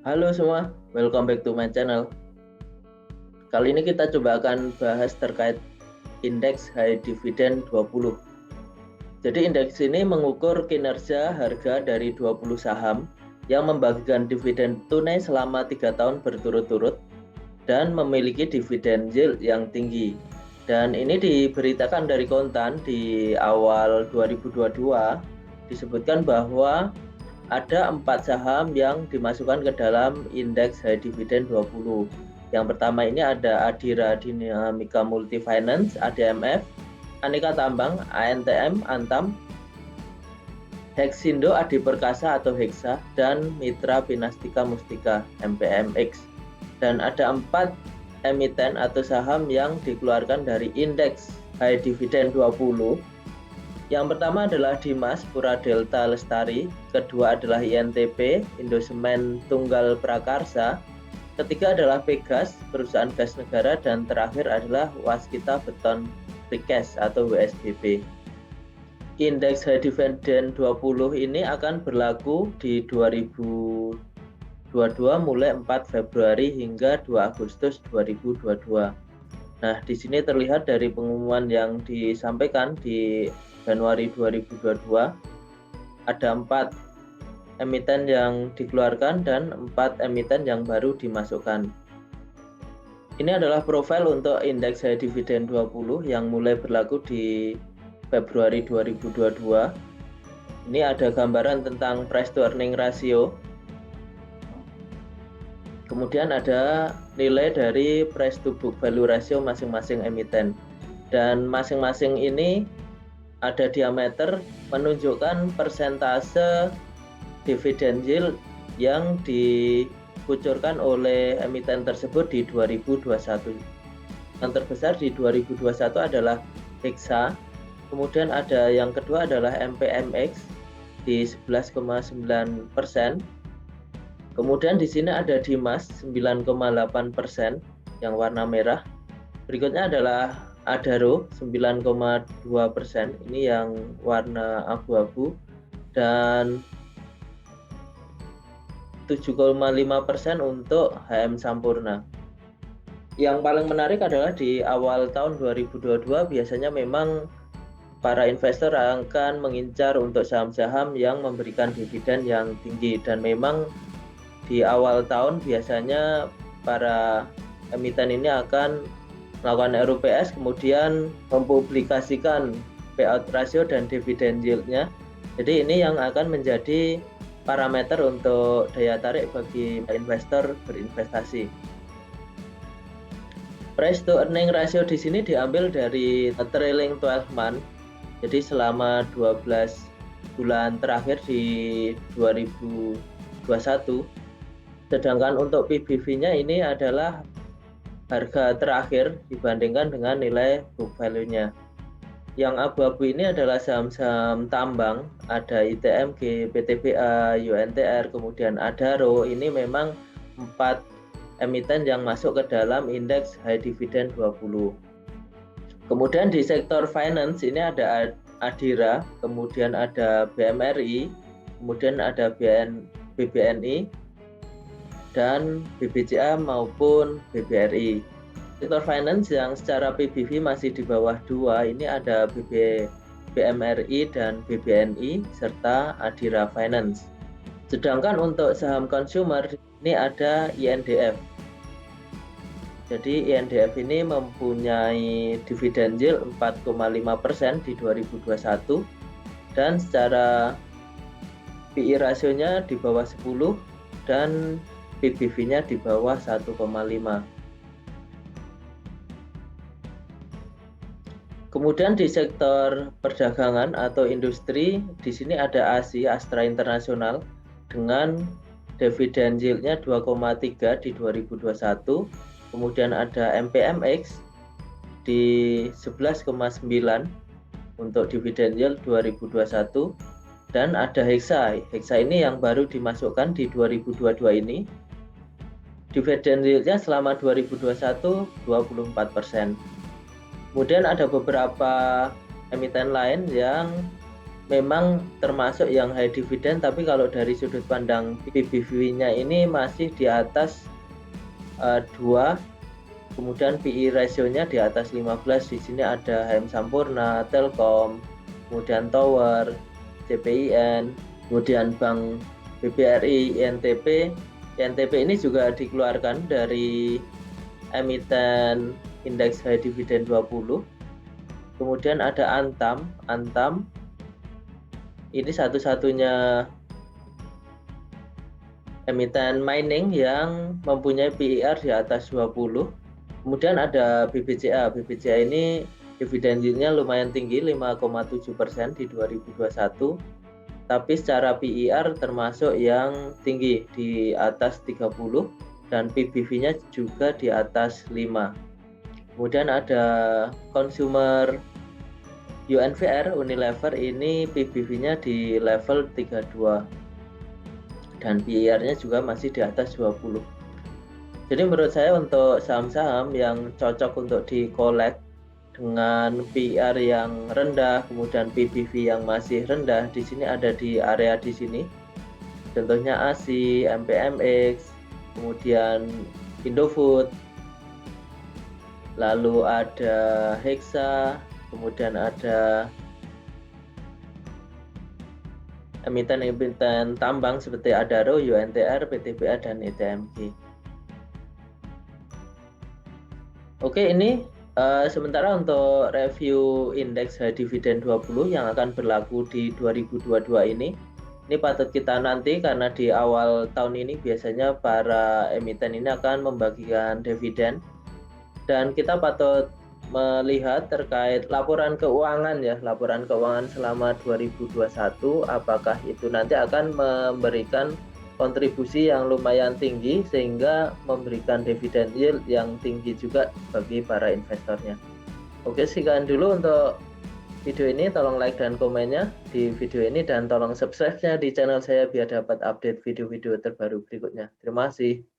Halo semua, welcome back to my channel. Kali ini kita coba akan bahas terkait indeks high dividend 20. Jadi indeks ini mengukur kinerja harga dari 20 saham yang membagikan dividen tunai selama 3 tahun berturut-turut dan memiliki dividen yield yang tinggi. Dan ini diberitakan dari Kontan di awal 2022 disebutkan bahwa ada 4 saham yang dimasukkan ke dalam indeks high dividend 20. Yang pertama ini ada Adira Dinamika Multi Finance, ADMF, Aneka Tambang, ANTM, Antam, Hexindo Adi Perkasa atau Hexa, dan Mitra Pinastika Mustika, MPMX. Dan ada 4 emiten atau saham yang dikeluarkan dari indeks high dividend 20. Yang pertama adalah Dimas Pura Delta Lestari, kedua adalah INTP, Indosemen Tunggal Prakarsa, ketiga adalah Pegas, perusahaan gas negara, dan terakhir adalah Waskita Beton Precast atau WSBP. Indeks high dividend 20 ini akan berlaku di 2022 mulai 4 Februari hingga 2 Agustus 2022. Nah, di sini terlihat dari pengumuman yang disampaikan di Januari 2022 ada 4 emiten yang dikeluarkan dan 4 emiten yang baru dimasukkan. Ini adalah profil untuk indeks high dividend 20 yang mulai berlaku di Februari 2022. Ini ada gambaran tentang price to earning ratio. Kemudian ada nilai dari price to book value ratio masing-masing emiten. Dan masing-masing ini ada diameter menunjukkan persentase dividen yield yang dikucurkan oleh emiten tersebut di 2021. Yang terbesar di 2021 adalah Hexa, kemudian ada yang kedua adalah MPMX di 11,9%. Kemudian di sini ada Dimas 9,8% yang warna merah. Berikutnya adalah Adaro 9,2%, ini yang warna abu-abu, dan 7,5% untuk HM Sampurna. Yang paling menarik adalah di awal tahun 2022 biasanya memang para investor akan mengincar untuk saham-saham yang memberikan dividen yang tinggi, dan memang di awal tahun biasanya para emiten ini akan melakukan RUPS, kemudian mempublikasikan payout ratio dan dividen yield-nya. Jadi ini yang akan menjadi parameter untuk daya tarik bagi investor berinvestasi. Price to earning ratio di sini diambil dari trailing 12 month. Jadi selama 12 bulan terakhir di 2021. Sedangkan untuk PBV-nya ini adalah harga terakhir dibandingkan dengan nilai book value-nya. Yang abu-abu ini adalah saham-saham tambang, ada ITMG, PTBA, UNTR, kemudian Adaro. Ini memang 4 emiten yang masuk ke dalam indeks high dividend 20. Kemudian di sektor finance ini ada Adira, kemudian ada BMRI, kemudian ada BBNI, dan BBCA maupun BBRI. Sektor finance yang secara PBV masih di bawah 2 ini ada BMRI dan BBNI serta Adira Finance. Sedangkan untuk saham consumer ini ada INDF. Jadi INDF ini mempunyai dividen yield 4,5% di 2021 dan secara PI rasionya di bawah 10 dan PBV-nya di bawah 1,5. Kemudian di sektor perdagangan atau industri, di sini ada ASI, Astra Internasional, dengan dividen yield-nya 2,3 di 2021. Kemudian ada MPMX di 11,9 untuk dividen yield 2021. Dan ada Hexa. Hexa ini yang baru dimasukkan di 2022 ini. Dividen yield-nya selama 2021 24%. Kemudian ada beberapa emiten lain yang memang termasuk yang high dividend, tapi kalau dari sudut pandang PBV-nya ini masih di atas 2, kemudian PE ratio-nya di atas 15. Di sini ada HM Sampurna, Telkom, kemudian Tower, CPIN, kemudian Bank BBRI, INTP. INTP ini juga dikeluarkan dari emiten indeks high dividend 20. Kemudian ada Antam. Antam ini satu-satunya emiten mining yang mempunyai PER di atas 20. Kemudian ada BBCA. BBCA ini dividen yield-nya lumayan tinggi, 5,7% di 2021. Tapi secara PER termasuk yang tinggi di atas 30 dan PBV-nya juga di atas 5. Kemudian ada consumer UNVR, Unilever, ini PBV-nya di level 32 dan PER-nya juga masih di atas 20. Jadi menurut saya untuk saham-saham yang cocok untuk di-collect dengan PER yang rendah, kemudian PBV yang masih rendah, di sini ada di area di sini. Contohnya ASI, MPMX, kemudian Indofood, lalu ada Hexa, kemudian ada emiten-emiten tambang seperti Adaro, UNTR, PTBA, dan ETMG. Oke, ini sementara untuk review indeks high dividend 20 yang akan berlaku di 2022 ini patut kita nanti karena di awal tahun ini biasanya para emiten ini akan membagikan dividen dan kita patut melihat terkait laporan keuangan ya, laporan keuangan selama 2021 apakah itu nanti akan memberikan kontribusi yang lumayan tinggi sehingga memberikan dividen yield yang tinggi juga bagi para investornya. Oke, sekian dulu untuk video ini. Tolong like dan komennya di video ini dan tolong subscribe-nya di channel saya biar dapat update video-video terbaru berikutnya. Terima kasih.